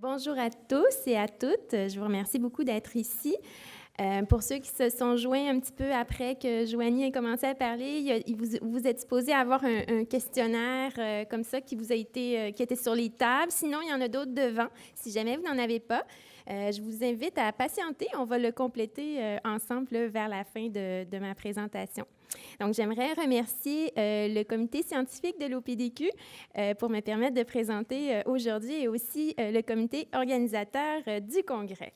Bonjour à tous et à toutes. Je vous remercie beaucoup d'être ici. Pour ceux qui se sont joints un petit peu après que Joanie ait commencé à parler, vous êtes supposé avoir un questionnaire comme ça qui vous a été, qui était sur les tables. Sinon, il y en a d'autres devant, si jamais vous n'en avez pas. Je vous invite à patienter. On va le compléter ensemble là, vers la fin de ma présentation. Donc, j'aimerais remercier le comité scientifique de l'OPDQ pour me permettre de présenter aujourd'hui et aussi le comité organisateur du congrès.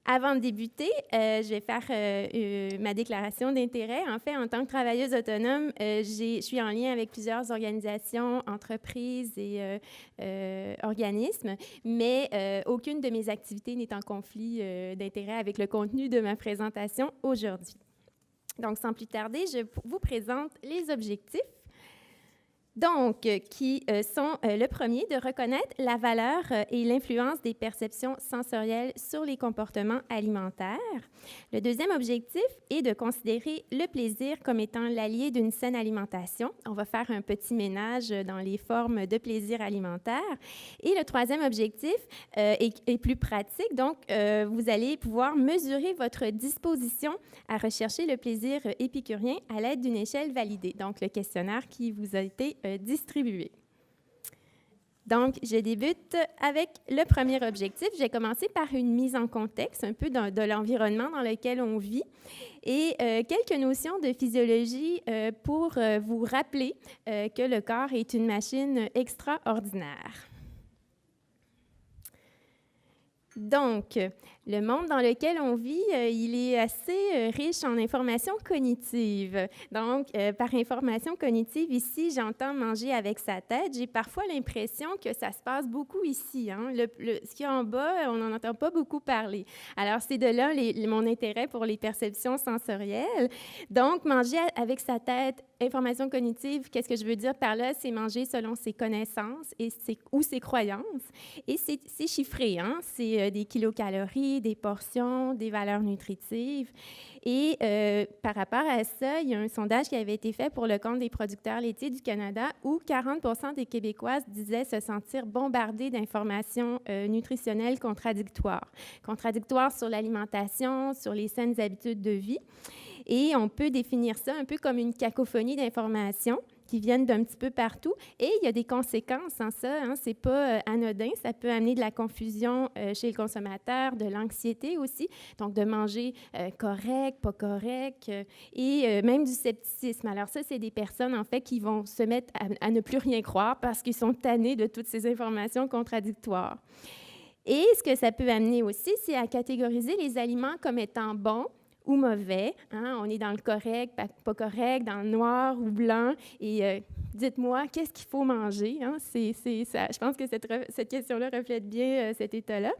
Avant de débuter, je vais faire ma déclaration d'intérêt. En fait, en tant que travailleuse autonome, je suis en lien avec plusieurs organisations, entreprises et organismes, mais aucune de mes activités n'est en conflit d'intérêt avec le contenu de ma présentation aujourd'hui. Donc, sans plus tarder, je vous présente les objectifs. Donc, qui sont le premier, de reconnaître la valeur et l'influence des perceptions sensorielles sur les comportements alimentaires. Le deuxième objectif est de considérer le plaisir comme étant l'allié d'une saine alimentation. On va faire un petit ménage dans les formes de plaisir alimentaire. Et le troisième objectif est plus pratique. Donc, vous allez pouvoir mesurer votre disposition à rechercher le plaisir épicurien à l'aide d'une échelle validée. Donc, le questionnaire qui vous a été distribué. Donc, je débute avec le premier objectif. J'ai commencé par une mise en contexte, un peu de l'environnement dans lequel on vit, et quelques notions de physiologie pour vous rappeler que le corps est une machine extraordinaire. Donc, le monde dans lequel on vit, il est assez riche en informations cognitives. Donc, par information cognitive, ici, j'entends manger avec sa tête. J'ai parfois l'impression que ça se passe beaucoup ici. Hein? Ce qu'il y a en bas, on n'en entend pas beaucoup parler. Alors, c'est de là mon intérêt pour les perceptions sensorielles. Donc, manger avec sa tête, information cognitive, qu'est-ce que je veux dire par là? C'est manger selon ses connaissances ou ses croyances. Et c'est chiffré, hein? C'est des kilocalories, des portions, des valeurs nutritives. Et par rapport à ça, il y a un sondage qui avait été fait pour le compte des producteurs laitiers du Canada où 40% des Québécoises disaient se sentir bombardées d'informations nutritionnelles contradictoires. Contradictoires sur l'alimentation, sur les saines habitudes de vie. Et on peut définir ça un peu comme une cacophonie d'informations qui viennent d'un petit peu partout. Et il y a des conséquences en ça. Hein, c'est pas anodin. Ça peut amener de la confusion chez le consommateur, de l'anxiété aussi. Donc, de manger correct, pas correct, et même du scepticisme. Alors ça, c'est des personnes, en fait, qui vont se mettre à ne plus rien croire parce qu'ils sont tannés de toutes ces informations contradictoires. Et ce que ça peut amener aussi, c'est à catégoriser les aliments comme étant bons ou mauvais. Hein? On est dans le correct, pas correct, dans le noir ou blanc. Et dites-moi, qu'est-ce qu'il faut manger? Hein? Ça. Je pense que cette question-là reflète bien cet état-là.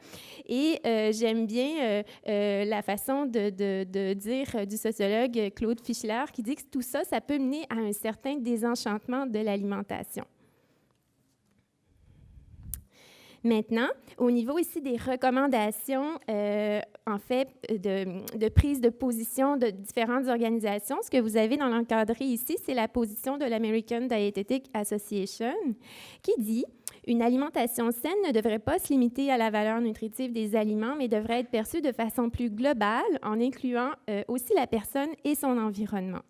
Et j'aime bien la façon de dire du sociologue Claude Fischler qui dit que tout ça, ça peut mener à un certain désenchantement de l'alimentation. Maintenant, au niveau ici des recommandations, en fait, de prise de position de différentes organisations, ce que vous avez dans l'encadré ici, c'est la position de l'American Dietetic Association qui dit « Une alimentation saine ne devrait pas se limiter à la valeur nutritive des aliments, mais devrait être perçue de façon plus globale en incluant aussi la personne et son environnement. »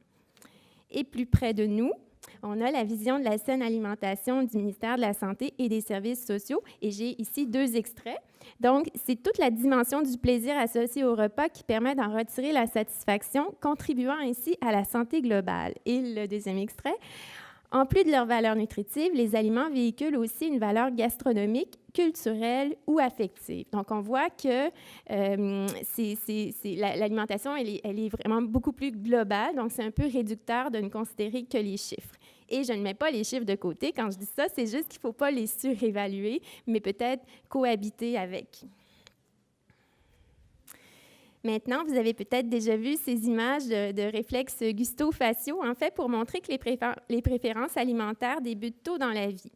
Et plus près de nous, on a la vision de la saine alimentation du ministère de la Santé et des Services sociaux. Et j'ai ici 2 extraits. Donc, c'est toute la dimension du plaisir associé au repas qui permet d'en retirer la satisfaction, contribuant ainsi à la santé globale. Et le deuxième extrait. En plus de leur valeur nutritive, les aliments véhiculent aussi une valeur gastronomique, culturelle ou affective. Donc, on voit que l'alimentation, elle est vraiment beaucoup plus globale. Donc, c'est un peu réducteur de ne considérer que les chiffres. Et je ne mets pas les chiffres de côté. Quand je dis ça, c'est juste qu'il ne faut pas les surévaluer, mais peut-être cohabiter avec. Maintenant, vous avez peut-être déjà vu ces images de réflexes gusto-faciaux, en fait, pour montrer que les préférences alimentaires débutent tôt dans la vie.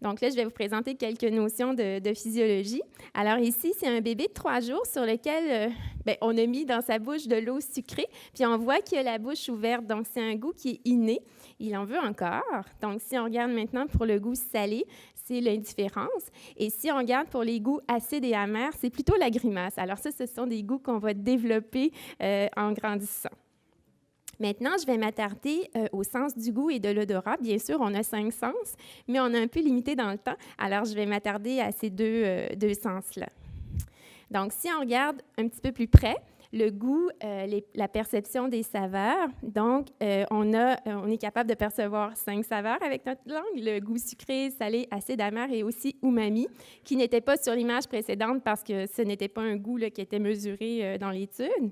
Donc là, je vais vous présenter quelques notions de physiologie. Alors ici, c'est un bébé de 3 jours sur lequel on a mis dans sa bouche de l'eau sucrée, puis on voit qu'il a la bouche ouverte. Donc, c'est un goût qui est inné. il en veut encore. Donc, si on regarde maintenant pour le goût salé, c'est l'indifférence. Et si on regarde pour les goûts acides et amers, c'est plutôt la grimace. Alors ça, ce sont des goûts qu'on va développer en grandissant. Maintenant, je vais m'attarder au sens du goût et de l'odorat. Bien sûr, on a 5 sens, mais on est un peu limité dans le temps. Alors, je vais m'attarder à ces deux sens-là. Donc, si on regarde un petit peu plus près, le goût, la perception des saveurs. Donc, on est capable de percevoir 5 saveurs avec notre langue, le goût sucré, salé, acide, amer et aussi umami, qui n'était pas sur l'image précédente parce que ce n'était pas un goût là, qui était mesuré dans l'étude.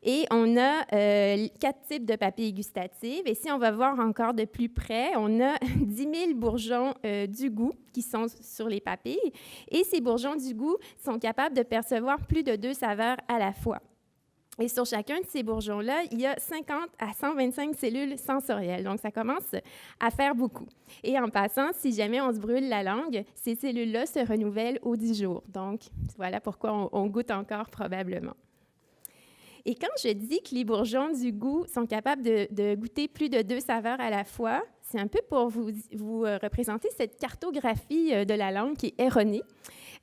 Et on a 4 types de papilles gustatives. Et si on va voir encore de plus près, on a 10 000 bourgeons du goût qui sont sur les papilles. Et ces bourgeons du goût sont capables de percevoir plus de 2 saveurs à la fois. Et sur chacun de ces bourgeons-là, il y a 50 à 125 cellules sensorielles. Donc, ça commence à faire beaucoup. Et en passant, si jamais on se brûle la langue, ces cellules-là se renouvellent aux 10 jours. Donc, voilà pourquoi on goûte encore probablement. Et quand je dis que les bourgeons du goût sont capables de goûter plus de 2 saveurs à la fois, c'est un peu pour vous représenter cette cartographie de la langue qui est erronée.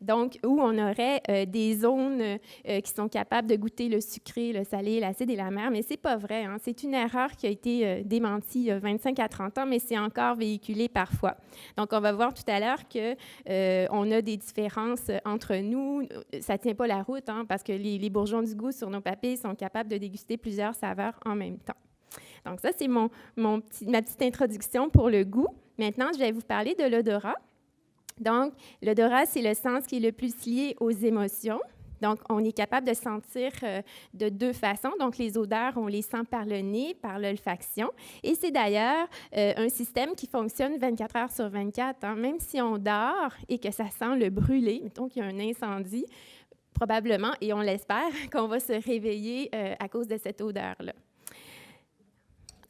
Donc, où on aurait des zones qui sont capables de goûter le sucré, le salé, l'acide et l'amer, mais ce n'est pas vrai. Hein? C'est une erreur qui a été démentie il y a 25 à 30 ans, mais c'est encore véhiculé parfois. Donc, on va voir tout à l'heure qu'on a des différences entre nous. Ça ne tient pas la route, hein, parce que les bourgeons du goût sur nos papilles sont capables de déguster plusieurs saveurs en même temps. Donc, ça, c'est ma petite introduction pour le goût. Maintenant, je vais vous parler de l'odorat. Donc, l'odorat, c'est le sens qui est le plus lié aux émotions. Donc, on est capable de sentir de 2 façons. Donc, les odeurs, on les sent par le nez, par l'olfaction. Et c'est d'ailleurs un système qui fonctionne 24 heures sur 24. Hein. Même si on dort et que ça sent le brûler, mettons qu'il y a un incendie, probablement, et on l'espère, qu'on va se réveiller à cause de cette odeur-là.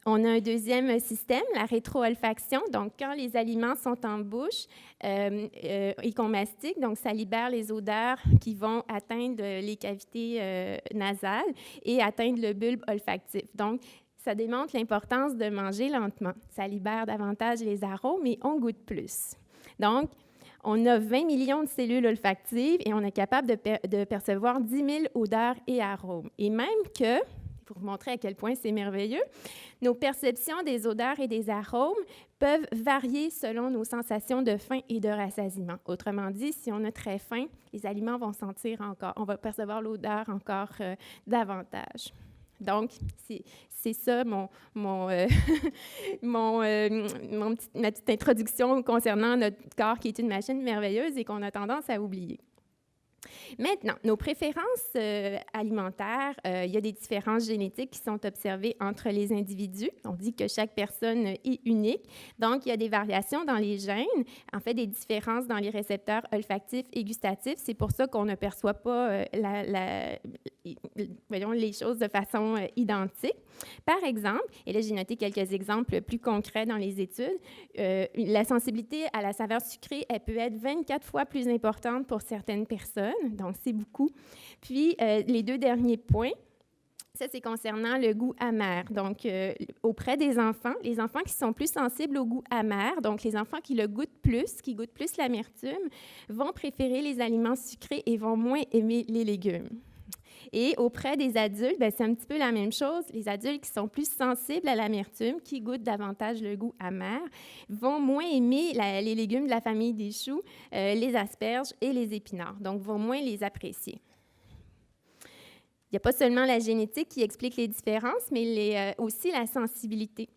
On a un deuxième système, la rétro-olfaction. Donc, quand les aliments sont en bouche et qu'on mastique, donc ça libère les odeurs qui vont atteindre les cavités nasales et atteindre le bulbe olfactif. Donc, ça démontre l'importance de manger lentement. Ça libère davantage les arômes et on goûte plus. Donc, on a 20 millions de cellules olfactives et on est capable de percevoir 10 000 odeurs et arômes. Et même que, pour vous montrer à quel point c'est merveilleux, nos perceptions des odeurs et des arômes peuvent varier selon nos sensations de faim et de rassasiement. Autrement dit, si on a très faim, les aliments vont sentir encore, on va percevoir l'odeur encore davantage. Donc, c'est ça ma petite introduction concernant notre corps qui est une machine merveilleuse et qu'on a tendance à oublier. Maintenant, nos préférences alimentaires, il y a des différences génétiques qui sont observées entre les individus. On dit que chaque personne est unique. Donc, il y a des variations dans les gènes, en fait, des différences dans les récepteurs olfactifs et gustatifs. C'est pour ça qu'on ne perçoit pas les choses de façon identique. Par exemple, et là, j'ai noté quelques exemples plus concrets dans les études, la sensibilité à la saveur sucrée, elle peut être 24 fois plus importante pour certaines personnes, donc c'est beaucoup. Puis, les 2 derniers points, ça, c'est concernant le goût amer. Donc, auprès des enfants, les enfants qui sont plus sensibles au goût amer, donc les enfants qui le goûtent plus, qui goûtent plus l'amertume, vont préférer les aliments sucrés et vont moins aimer les légumes. Et auprès des adultes, bien, c'est un petit peu la même chose. Les adultes qui sont plus sensibles à l'amertume, qui goûtent davantage le goût amer, vont moins aimer les légumes de la famille des choux, les asperges et les épinards, donc vont moins les apprécier. Il n'y a pas seulement la génétique qui explique les différences, mais aussi la sensibilité.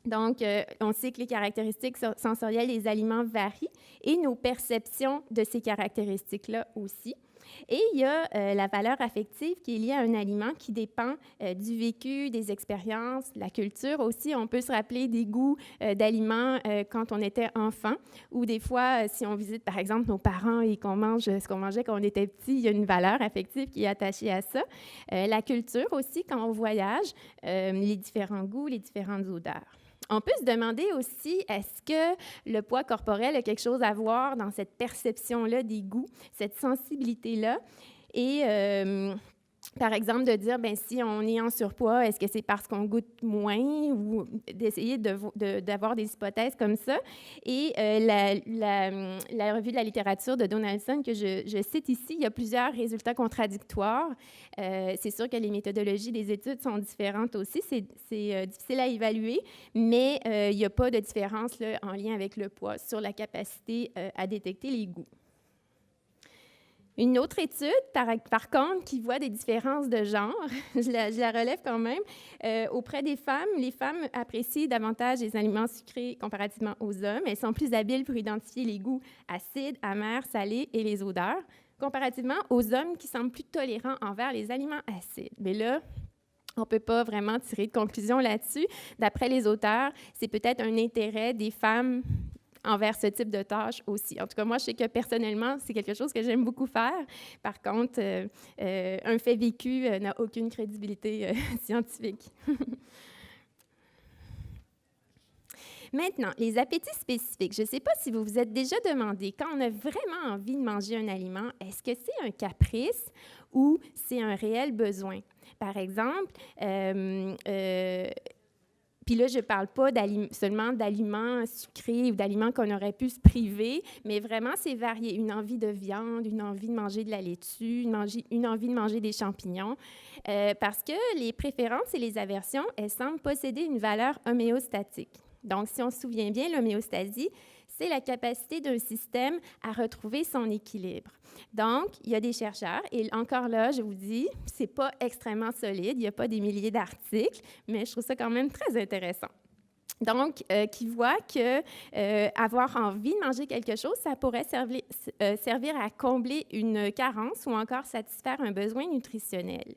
Donc, on sait que les caractéristiques sensorielles des aliments varient et nos perceptions de ces caractéristiques-là aussi. Et il y a la valeur affective qui est liée à un aliment qui dépend du vécu, des expériences, de la culture aussi. On peut se rappeler des goûts d'aliments quand on était enfant ou des fois, si on visite par exemple nos parents et qu'on mange ce qu'on mangeait quand on était petit, il y a une valeur affective qui est attachée à ça. La culture aussi, quand on voyage, les différents goûts, les différentes odeurs. On peut se demander aussi, est-ce que le poids corporel a quelque chose à voir dans cette perception-là des goûts, cette sensibilité-là? Et Par exemple, de dire, ben si on est en surpoids, est-ce que c'est parce qu'on goûte moins ou d'essayer d'avoir des hypothèses comme ça. Et la revue de la littérature de Donaldson que je cite ici, il y a plusieurs résultats contradictoires. C'est sûr que les méthodologies des études sont différentes aussi. C'est difficile à évaluer, mais il n'y a pas de différence là, en lien avec le poids sur la capacité à détecter les goûts. Une autre étude, par contre, qui voit des différences de genre, je la relève quand même, auprès des femmes, les femmes apprécient davantage les aliments sucrés comparativement aux hommes. Elles sont plus habiles pour identifier les goûts acides, amers, salés et les odeurs, comparativement aux hommes qui semblent plus tolérants envers les aliments acides. Mais là, on ne peut pas vraiment tirer de conclusion là-dessus. D'après les auteurs, c'est peut-être un intérêt des femmes envers ce type de tâches aussi. En tout cas, moi, je sais que personnellement, c'est quelque chose que j'aime beaucoup faire. Par contre, un fait vécu n'a aucune crédibilité scientifique. Maintenant, les appétits spécifiques. Je ne sais pas si vous vous êtes déjà demandé, quand on a vraiment envie de manger un aliment, est-ce que c'est un caprice ou c'est un réel besoin? Par exemple, puis là, je ne parle pas seulement d'aliments sucrés ou d'aliments qu'on aurait pu se priver, mais vraiment, c'est varié. Une envie de viande, une envie de manger de la laitue, une envie de manger des champignons. Parce que les préférences et les aversions, elles semblent posséder une valeur homéostatique. Donc, si on se souvient bien, l'homéostasie, c'est la capacité d'un système à retrouver son équilibre. Donc, il y a des chercheurs, et encore là, je vous dis, c'est pas extrêmement solide, il n'y a pas des milliers d'articles, mais je trouve ça quand même très intéressant. Donc, qui voit que avoir envie de manger quelque chose, ça pourrait servir à combler une carence ou encore satisfaire un besoin nutritionnel.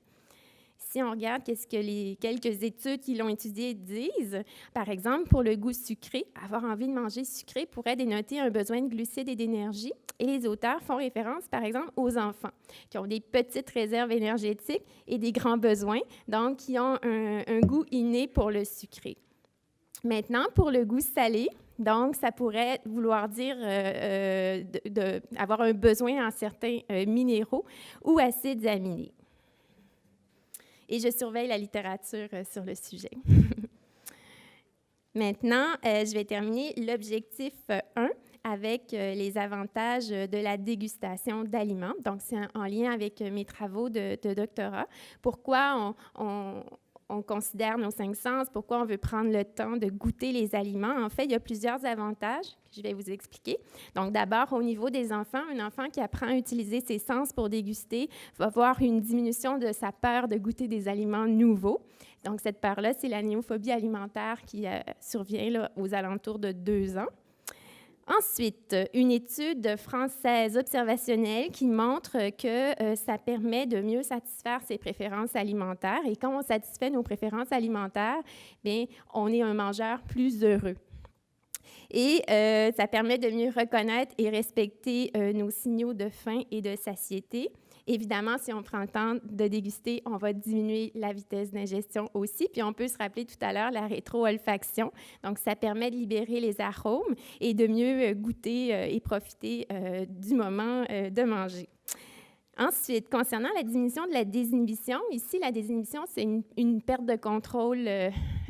Si on regarde qu'est-ce que les quelques études qui l'ont étudié disent, par exemple, pour le goût sucré, avoir envie de manger sucré pourrait dénoter un besoin de glucides et d'énergie. Et les auteurs font référence, par exemple, aux enfants qui ont des petites réserves énergétiques et des grands besoins, donc qui ont un goût inné pour le sucré. Maintenant, pour le goût salé, donc ça pourrait vouloir dire avoir un besoin en certains minéraux ou acides aminés. Et je surveille la littérature sur le sujet. Maintenant, je vais terminer l'objectif 1 avec les avantages de la dégustation d'aliments. Donc, c'est en lien avec mes travaux de doctorat. Pourquoi on considère nos 5 sens, pourquoi on veut prendre le temps de goûter les aliments. En fait, il y a plusieurs avantages que je vais vous expliquer. Donc, d'abord, au niveau des enfants, un enfant qui apprend à utiliser ses sens pour déguster va avoir une diminution de sa peur de goûter des aliments nouveaux. Donc, cette peur-là, c'est la néophobie alimentaire qui survient là, aux alentours de 2 ans. Ensuite, une étude française observationnelle qui montre que ça permet de mieux satisfaire ses préférences alimentaires. Et quand on satisfait nos préférences alimentaires, bien, on est un mangeur plus heureux. Et ça permet de mieux reconnaître et respecter nos signaux de faim et de satiété. Évidemment, si on prend le temps de déguster, on va diminuer la vitesse d'ingestion aussi. Puis on peut se rappeler tout à l'heure la rétro-olfaction. Donc, ça permet de libérer les arômes et de mieux goûter et profiter du moment de manger. Ensuite, concernant la diminution de la désinhibition, ici, la désinhibition, c'est une perte de contrôle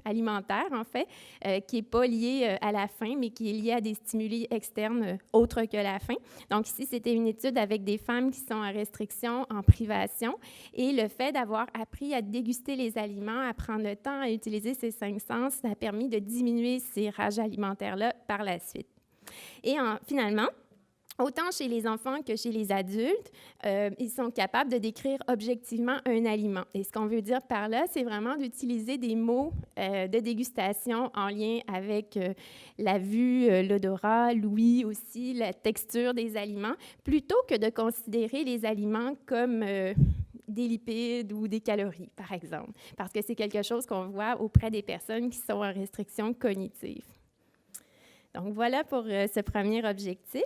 alimentaire, en fait, qui n'est pas liée à la faim, mais qui est liée à des stimuli externes autres que la faim. Donc ici, c'était une étude avec des femmes qui sont en restriction, en privation, et le fait d'avoir appris à déguster les aliments, à prendre le temps à utiliser ces 5 sens, ça a permis de diminuer ces rages alimentaires-là par la suite. Et finalement, autant chez les enfants que chez les adultes, ils sont capables de décrire objectivement un aliment. Et ce qu'on veut dire par là, c'est vraiment d'utiliser des mots de dégustation en lien avec la vue, l'odorat, l'ouïe aussi, la texture des aliments, plutôt que de considérer les aliments comme des lipides ou des calories, par exemple, parce que c'est quelque chose qu'on voit auprès des personnes qui sont en restriction cognitive. Donc, voilà pour ce premier objectif.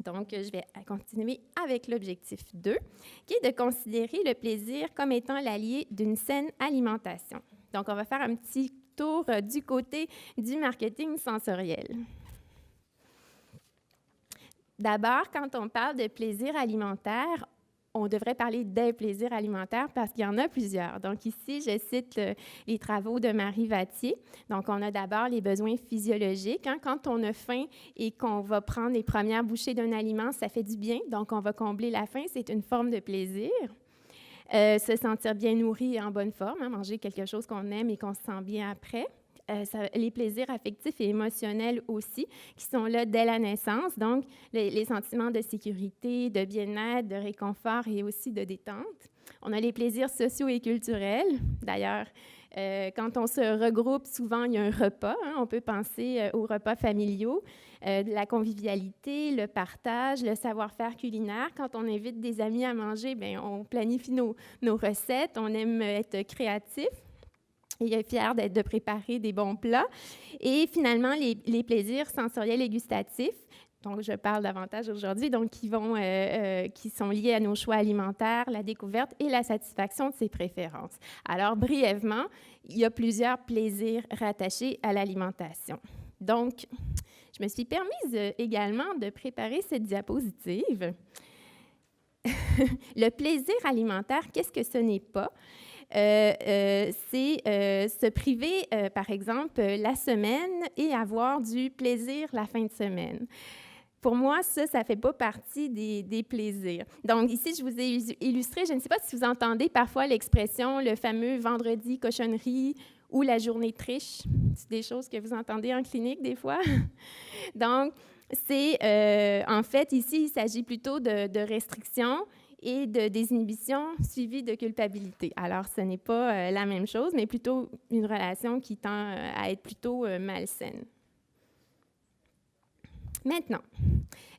Donc, je vais continuer avec l'objectif 2, qui est de considérer le plaisir comme étant l'allié d'une saine alimentation. Donc, on va faire un petit tour du côté du marketing sensoriel. D'abord, quand on parle de plaisir alimentaire, on devrait parler des plaisirs alimentaires parce qu'il y en a plusieurs. Donc ici, je cite les travaux de Marie Vattier. Donc, on a d'abord les besoins physiologiques. Hein. Quand on a faim et qu'on va prendre les premières bouchées d'un aliment, ça fait du bien. Donc, on va combler la faim. C'est une forme de plaisir. Se sentir bien nourri et en bonne forme, hein, manger quelque chose qu'on aime et qu'on se sent bien après. Les plaisirs affectifs et émotionnels aussi, qui sont là dès la naissance. Donc, les sentiments de sécurité, de bien-être, de réconfort et aussi de détente. On a les plaisirs sociaux et culturels. D'ailleurs, quand on se regroupe, souvent, il y a un repas. Hein, on peut penser aux repas familiaux, la convivialité, le partage, le savoir-faire culinaire. Quand on invite des amis à manger, bien, on planifie nos recettes, on aime être créatif et est fier de préparer des bons plats. Et finalement, les plaisirs sensoriels et gustatifs, donc je parle davantage aujourd'hui, donc qui sont liés à nos choix alimentaires, la découverte et la satisfaction de ses préférences. Alors, brièvement, il y a plusieurs plaisirs rattachés à l'alimentation. Donc, je me suis permise également de préparer cette diapositive. Le plaisir alimentaire, qu'est-ce que ce n'est pas? C'est se priver, par exemple, la semaine et avoir du plaisir la fin de semaine. Pour moi, ça ne fait pas partie des plaisirs. Donc, ici, je vous ai illustré, je ne sais pas si vous entendez parfois l'expression, le fameux vendredi cochonnerie ou la journée triche. C'est des choses que vous entendez en clinique des fois. Donc, c'est, en fait, ici, il s'agit plutôt de restrictions et de désinhibition suivie de culpabilité. Alors, ce n'est pas la même chose, mais plutôt une relation qui tend à être plutôt malsaine. Maintenant,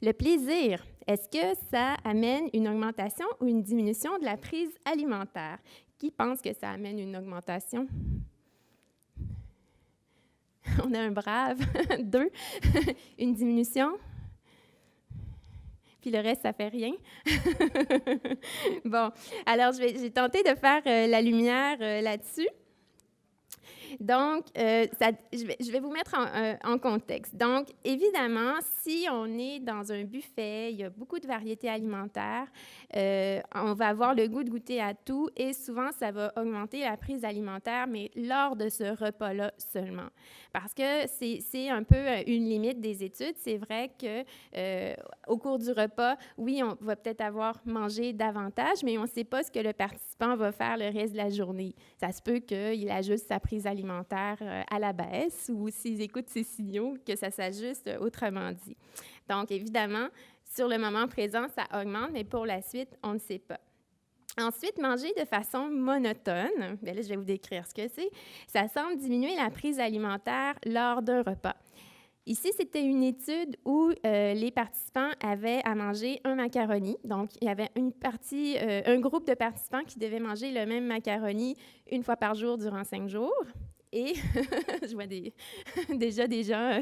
le plaisir, est-ce que ça amène une augmentation ou une diminution de la prise alimentaire? Qui pense que ça amène une augmentation? On a un brave. 2. Une diminution? Puis le reste, ça fait rien. Bon, alors j'ai tenté de faire la lumière là-dessus. Donc, je vais vous mettre en contexte. Donc, évidemment, si on est dans un buffet, il y a beaucoup de variétés alimentaires, on va avoir le goût de goûter à tout et souvent, ça va augmenter la prise alimentaire, mais lors de ce repas-là seulement. Parce que c'est un peu une limite des études. C'est vrai qu'au cours du repas, oui, on va peut-être avoir mangé davantage, mais on ne sait pas ce que le participant va faire le reste de la journée. Ça se peut qu'il ajuste sa prise alimentaire à la baisse ou s'ils écoutent ses signaux, que ça s'ajuste autrement dit. Donc, évidemment, sur le moment présent, ça augmente, mais pour la suite, on ne sait pas. Ensuite, manger de façon monotone, bien là, je vais vous décrire ce que c'est. Ça semble diminuer la prise alimentaire lors d'un repas. Ici, c'était une étude où les participants avaient à manger un macaroni. Donc, il y avait un groupe de participants qui devaient manger le même macaroni une fois par jour durant 5 jours. Et je vois déjà des gens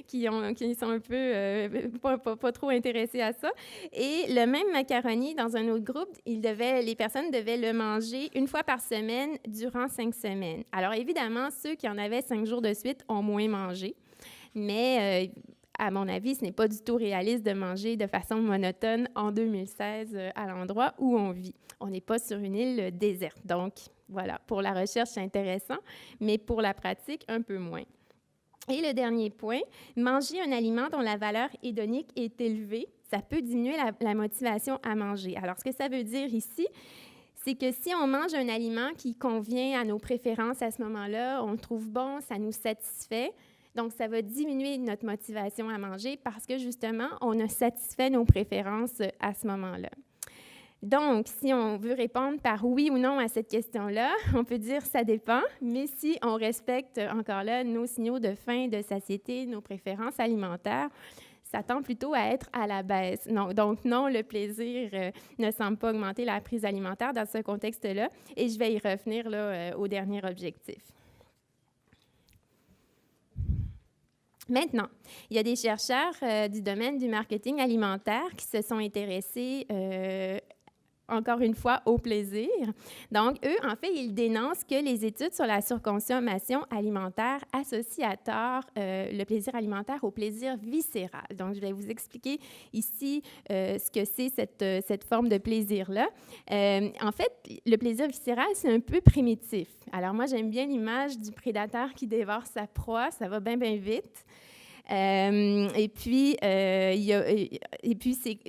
qui sont un peu pas trop intéressés à ça. Et le même macaroni, dans un autre groupe, les personnes devaient le manger une fois par semaine durant 5 semaines. Alors, évidemment, ceux qui en avaient 5 jours de suite ont moins mangé. Mais, à mon avis, ce n'est pas du tout réaliste de manger de façon monotone en 2016 à l'endroit où on vit. On n'est pas sur une île déserte. Donc, voilà, pour la recherche, c'est intéressant, mais pour la pratique, un peu moins. Et le dernier point, manger un aliment dont la valeur hédonique est élevée, ça peut diminuer la motivation à manger. Alors, ce que ça veut dire ici, c'est que si on mange un aliment qui convient à nos préférences à ce moment-là, on le trouve bon, ça nous satisfait, donc ça va diminuer notre motivation à manger parce que justement, on a satisfait nos préférences à ce moment-là. Donc, si on veut répondre par oui ou non à cette question-là, on peut dire ça dépend, mais si on respecte encore là nos signaux de faim, de satiété, nos préférences alimentaires, ça tend plutôt à être à la baisse. Non, donc non, le plaisir ne semble pas augmenter la prise alimentaire dans ce contexte-là, et je vais y revenir là, au dernier objectif. Maintenant, il y a des chercheurs du domaine du marketing alimentaire qui se sont intéressés encore une fois, au plaisir. Donc, eux, en fait, ils dénoncent que les études sur la surconsommation alimentaire associent à tort le plaisir alimentaire au plaisir viscéral. Donc, je vais vous expliquer ici ce que c'est cette forme de plaisir-là. En fait, le plaisir viscéral, c'est un peu primitif. Alors, moi, j'aime bien l'image du prédateur qui dévore sa proie. Ça va bien, bien vite. Et puis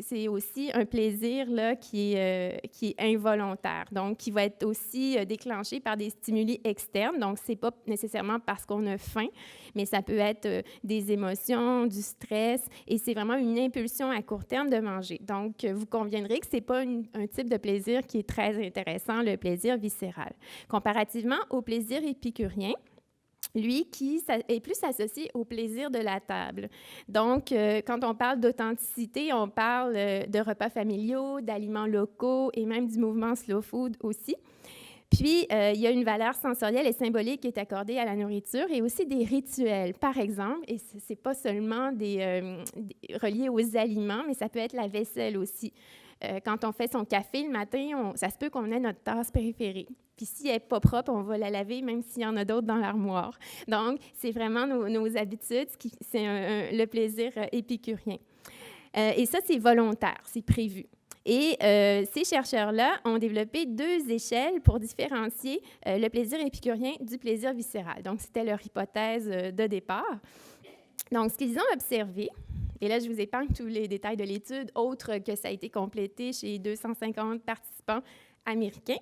c'est aussi un plaisir là, qui est involontaire, donc qui va être aussi déclenché par des stimuli externes. Donc, ce n'est pas nécessairement parce qu'on a faim, mais ça peut être des émotions, du stress, et c'est vraiment une impulsion à court terme de manger. Donc, vous conviendrez que ce n'est pas un type de plaisir qui est très intéressant, le plaisir viscéral. Comparativement au plaisir épicurien, lui, qui est plus associé au plaisir de la table. Donc, quand on parle d'authenticité, on parle de repas familiaux, d'aliments locaux et même du mouvement slow food aussi. Puis, il y a une valeur sensorielle et symbolique qui est accordée à la nourriture et aussi des rituels. Par exemple, et ce n'est pas seulement relié aux aliments, mais ça peut être la vaisselle aussi. Quand on fait son café le matin, ça se peut qu'on ait notre tasse préférée. Puis si elle n'est pas propre, on va la laver, même s'il y en a d'autres dans l'armoire. Donc, c'est vraiment nos habitudes, c'est le plaisir épicurien. Et ça, c'est volontaire, c'est prévu. Et ces chercheurs-là ont développé 2 échelles pour différencier le plaisir épicurien du plaisir viscéral. Donc, c'était leur hypothèse de départ. Donc, ce qu'ils ont observé, et là, je vous épargne tous les détails de l'étude, autre que ça a été complété chez 250 participants américains.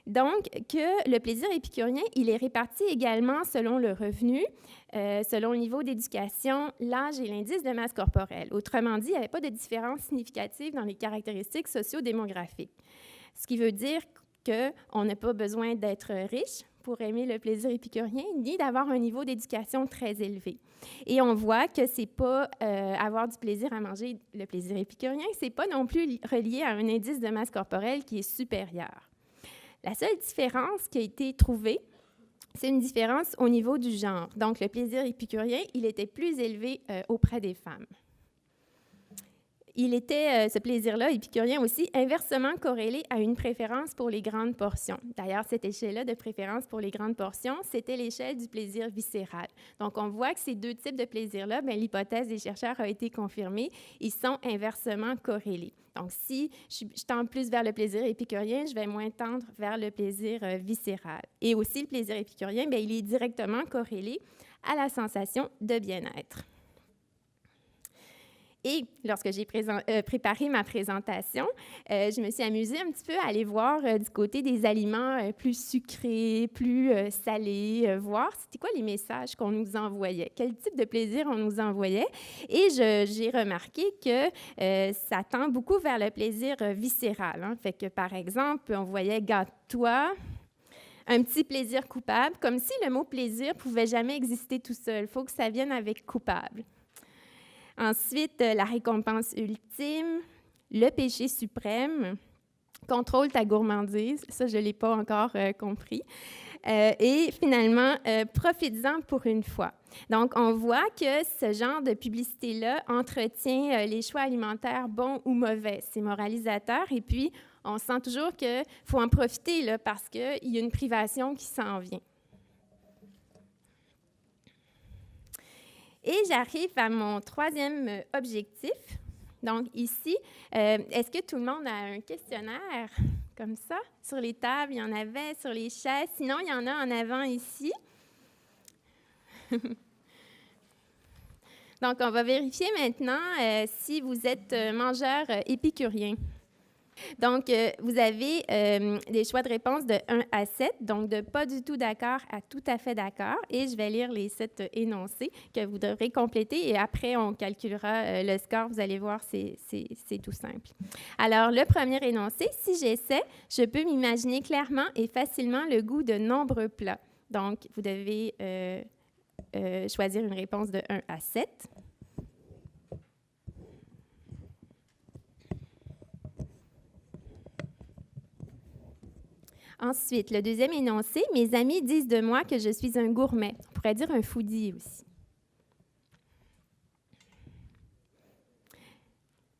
Donc, que le plaisir épicurien, il est réparti également selon le revenu, selon le niveau d'éducation, l'âge et l'indice de masse corporelle. Autrement dit, il n'y avait pas de différence significative dans les caractéristiques socio-démographiques. Ce qui veut dire qu'on n'a pas besoin d'être riche pour aimer le plaisir épicurien, ni d'avoir un niveau d'éducation très élevé. Et on voit que c'est pas avoir du plaisir à manger le plaisir épicurien, c'est pas non plus relié à un indice de masse corporelle qui est supérieur. La seule différence qui a été trouvée, c'est une différence au niveau du genre. Donc, le plaisir épicurien, il était plus élevé auprès des femmes. Il était, ce plaisir-là, épicurien aussi, inversement corrélé à une préférence pour les grandes portions. D'ailleurs, cette échelle-là de préférence pour les grandes portions, c'était l'échelle du plaisir viscéral. Donc, on voit que ces 2 types de plaisirs-là, bien, l'hypothèse des chercheurs a été confirmée, ils sont inversement corrélés. Donc, si je tends plus vers le plaisir épicurien, je vais moins tendre vers le plaisir viscéral. Et aussi, le plaisir épicurien, bien, il est directement corrélé à la sensation de bien-être. Et lorsque j'ai préparé ma présentation, je me suis amusée un petit peu à aller voir du côté des aliments plus sucrés, plus salés, voir c'était quoi les messages qu'on nous envoyait, quel type de plaisir on nous envoyait. Et j'ai remarqué que ça tend beaucoup vers le plaisir viscéral. Hein. Fait que, par exemple, on voyait « gâte-toi », un petit plaisir coupable, comme si le mot « plaisir » pouvait jamais exister tout seul. Il faut que ça vienne avec « coupable ». Ensuite, la récompense ultime, le péché suprême, contrôle ta gourmandise, ça, je ne l'ai pas encore compris. Et finalement, profites-en pour une fois. Donc, on voit que ce genre de publicité-là entretient les choix alimentaires bons ou mauvais. C'est moralisateur et puis on sent toujours qu'il faut en profiter là, parce qu'il y a une privation qui s'en vient. Et j'arrive à mon 3e objectif. Donc ici, est-ce que tout le monde a un questionnaire comme ça? Sur les tables, il y en avait, sur les chaises. Sinon, il y en a en avant ici. Donc, on va vérifier maintenant si vous êtes mangeur épicurien. Donc, vous avez des choix de réponse de 1 à 7, donc de pas du tout d'accord à tout à fait d'accord. Et je vais lire les 7 énoncés que vous devrez compléter et après, on calculera le score. Vous allez voir, c'est tout simple. Alors, le premier énoncé, si j'essaie, je peux m'imaginer clairement et facilement le goût de nombreux plats. Donc, vous devez choisir une réponse de 1 à 7. Ensuite, le deuxième énoncé, mes amis disent de moi que je suis un gourmet. On pourrait dire un foodie aussi.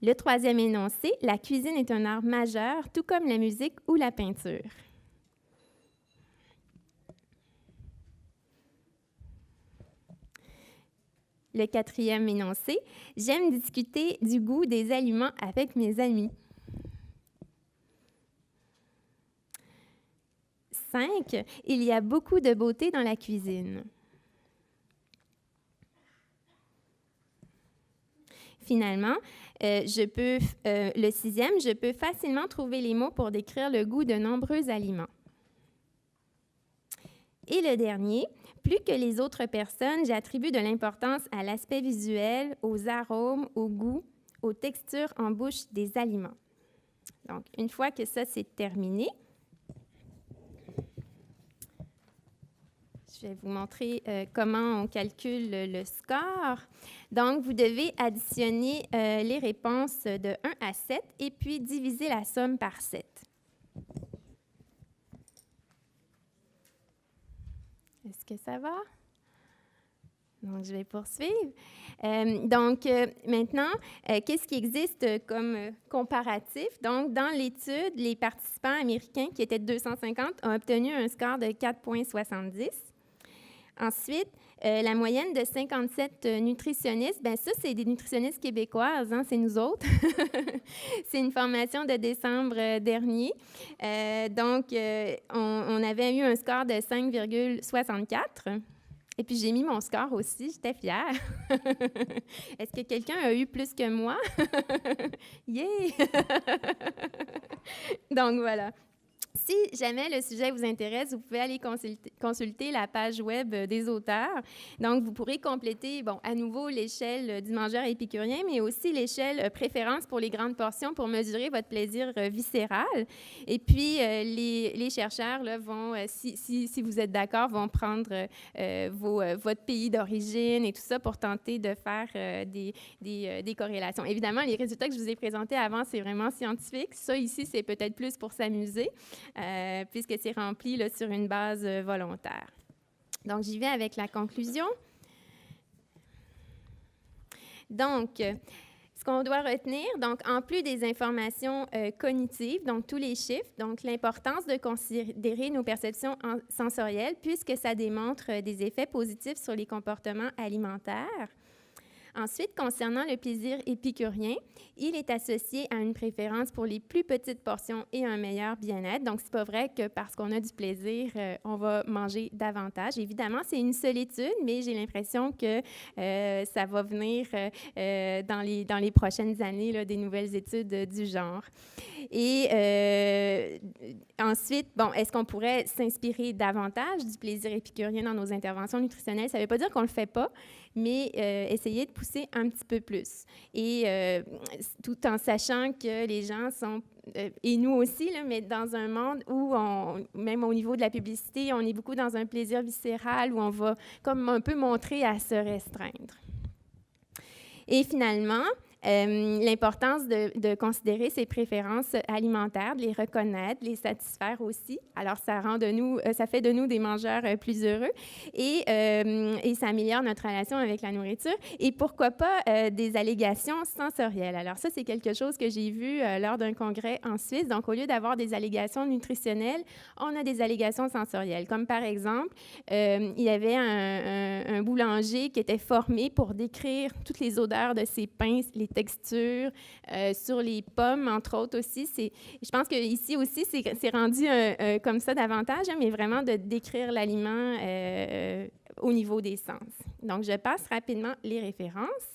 Le troisième énoncé, la cuisine est un art majeur, tout comme la musique ou la peinture. Le quatrième énoncé, j'aime discuter du goût des aliments avec mes amis. 5, il y a beaucoup de beauté dans la cuisine. Finalement, le sixième, je peux facilement trouver les mots pour décrire le goût de nombreux aliments. Et le dernier, plus que les autres personnes, j'attribue de l'importance à l'aspect visuel, aux arômes, au goût, aux textures en bouche des aliments. Donc, une fois que ça, c'est terminé, je vais vous montrer comment on calcule le score. Donc, vous devez additionner les réponses de 1 à 7 et puis diviser la somme par 7. Est-ce que ça va? Donc, je vais poursuivre. Maintenant, qu'est-ce qui existe comme comparatif? Donc, dans l'étude, les participants américains, qui étaient 250, ont obtenu un score de 4,70. Ensuite, la moyenne de 57 nutritionnistes, bien ça, c'est des nutritionnistes québécoises, hein, c'est nous autres. C'est une formation de décembre dernier. On avait eu un score de 5,64. Et puis, j'ai mis mon score aussi, j'étais fière. Est-ce que quelqu'un a eu plus que moi? Yeah! Donc, voilà. Si jamais le sujet vous intéresse, vous pouvez aller consulter la page web des auteurs. Donc, vous pourrez compléter, à nouveau, l'échelle du mangeur épicurien, mais aussi l'échelle préférence pour les grandes portions pour mesurer votre plaisir viscéral. Et puis, les chercheurs là, vont, si vous êtes d'accord, vont prendre votre pays d'origine et tout ça pour tenter de faire des corrélations. Évidemment, les résultats que je vous ai présentés avant, c'est vraiment scientifique. Ça, ici, c'est peut-être plus pour s'amuser. Puisque c'est rempli là, sur une base volontaire. Donc, j'y vais avec la conclusion. Donc, ce qu'on doit retenir, donc, en plus des informations cognitives, donc tous les chiffres, donc l'importance de considérer nos perceptions sensorielles, puisque ça démontre des effets positifs sur les comportements alimentaires. Ensuite, concernant le plaisir épicurien, il est associé à une préférence pour les plus petites portions et un meilleur bien-être. Donc, c'est pas vrai que parce qu'on a du plaisir, on va manger davantage. Évidemment, c'est une seule étude, mais j'ai l'impression que ça va venir dans les prochaines années, là, des nouvelles études du genre. Et ensuite, est-ce qu'on pourrait s'inspirer davantage du plaisir épicurien dans nos interventions nutritionnelles? Ça ne veut pas dire qu'on ne le fait pas, mais essayer de pousser un petit peu plus. Et tout en sachant que les gens sont, et nous aussi, là, mais dans un monde où, même au niveau de la publicité, on est beaucoup dans un plaisir viscéral où on va comme un peu montrer à se restreindre. Et finalement, l'importance de considérer ses préférences alimentaires, de les reconnaître, de les satisfaire aussi. Alors, ça fait de nous des mangeurs plus heureux et ça améliore notre relation avec la nourriture. Et pourquoi pas des allégations sensorielles. Alors, ça, c'est quelque chose que j'ai vu lors d'un congrès en Suisse. Donc, au lieu d'avoir des allégations nutritionnelles, on a des allégations sensorielles. Comme par exemple, il y avait un boulanger qui était formé pour décrire toutes les odeurs de ses pains, les textures, sur les pommes, entre autres aussi. Je pense qu'ici aussi, c'est rendu comme ça davantage, hein, mais vraiment de décrire l'aliment au niveau des sens. Donc, je passe rapidement les références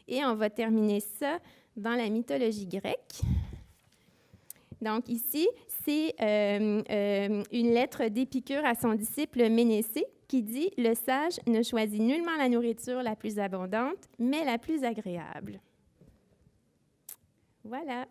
et on va terminer ça dans la mythologie grecque. Donc, ici, c'est une lettre d'Épicure à son disciple Ménécée qui dit « Le sage ne choisit nullement la nourriture la plus abondante, mais la plus agréable. » Voilà.